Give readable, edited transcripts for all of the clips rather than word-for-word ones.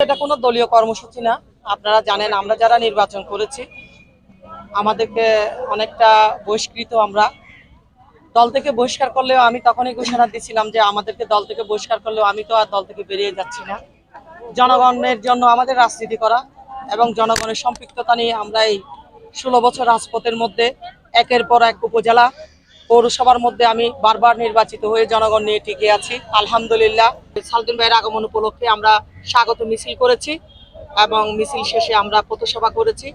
এটা কোনো দলীয় কর্মসূচি না। আপনারা জানেন আমরা যারা নির্বাচন করেছি আমাদেরকে অনেকটা বহিষ্কৃত, আমরা দল থেকে বহিষ্কার করলেও আমি তখনই ঘোষণা দিয়েছিলাম যে আমাদেরকে দল থেকে বহিষ্কার করলেও আমি তো আর দল থেকে বেরিয়ে যাচ্ছি না। জনগণের জন্য আমাদের রাজনীতি করা এবং জনগণের সম্পৃক্ততা নিয়ে আমরা এই 16 বছর রাজপথের মধ্যে একের পর এক উপজেলা পৌরসভার মধ্যে আমি বারবার নির্বাচিত হয়ে জনগণ নিয়ে টিকে আছি। আলহামদুলিল্লাহ সালদিন ভাইয়ের আগমন উপলক্ষে আমরা স্বাগত মিছিল করেছি এবং মিছিল শেষে আমরা পথসভা করেছি।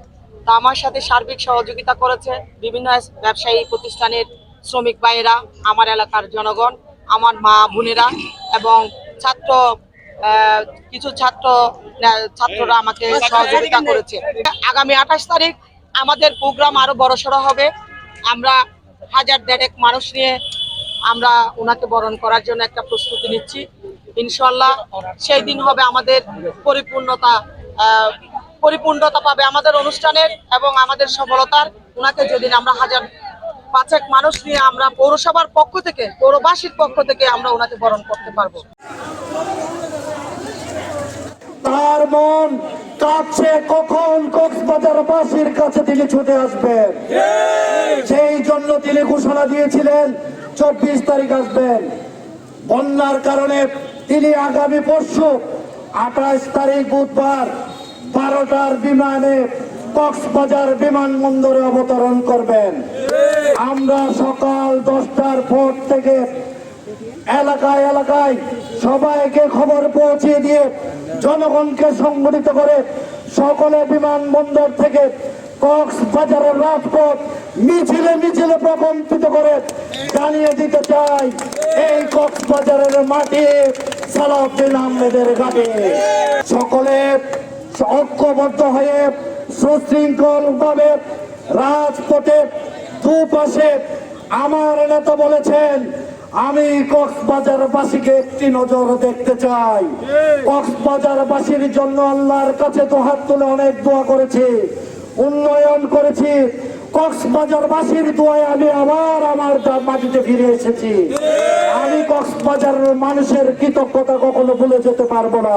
তা আমার সাথে সার্বিক সহযোগিতা করেছে বিভিন্ন ব্যবসায়ী প্রতিষ্ঠানের শ্রমিক ভাইয়েরা, আমার এলাকার জনগণ, আমার মা বোনেরা এবং কিছু ছাত্ররা আমাকে সহযোগিতা করেছে। আগামী 28 তারিখ আমাদের প্রোগ্রাম আরো বড়সড় হবে। আমরা 1000-1,500 মানুষ নিয়ে আমরা ওনাকে বরণ করার জন্য একটা প্রস্তুতি নিচ্ছি। ইনশাল্লাহ সেই দিন হবে আমাদের পরিপূর্ণতা পাবে আমাদের অনুষ্ঠানের এবং আমাদের সফলতার। ওনাকে যেদিন আমরা 5,000 মানুষ নিয়ে আমরা পৌরসভার পক্ষ থেকে, পৌরবাসীর পক্ষ থেকে আমরা ওনাকে বরণ করতে পারবো। তার মন কাঁপছে কখন কক্সবাজারবাসীর কাছে তিনি ছুটে আসবেন। সেই জন্য তিনি ঘোষণা দিয়েছিলেন 24 তারিখ আসবেন। বন্যার কারণে তিনি আগামী পরশু 28 তারিখ বুধবার 12টার বিমানে কক্সবাজার বিমানবন্দরে অবতরণ করবেন। আমরা সকাল 10টার পর থেকে এলাকায় এলাকায় সবাইকে খবর পৌঁছে দিয়ে জনগণকে সংগঠিত করে সকলে বিমানবন্দর থেকে কক্সবাজারের রাজপথ মিছিলে মিছিলে প্রকম্পিত করে জানিয়ে দিতে চাই এই কক্সবাজারের মাটি সালাউদ্দিন আহমেদের ঘাটে। সকলে ঐক্যবদ্ধ হয়ে সুশৃঙ্খল ভাবে রাজপথে দুপাশে আমার নেতা বলেছেন আমি কক্সবাজারবাসীকে একটি নজর দেখতে চাই। কক্সবাজারবাসীর জন্য আল্লাহর কাছে তো হাত তুলে অনেক দোয়া করেছি, উন্নয়ন করেছি। কক্সবাজারবাসীর দোয়ায় আমি আবার আমার মাটিতে ফিরে এসেছি। আমি কক্সবাজারের মানুষের কৃতজ্ঞতা কখনো ভুলে যেতে পারবো না।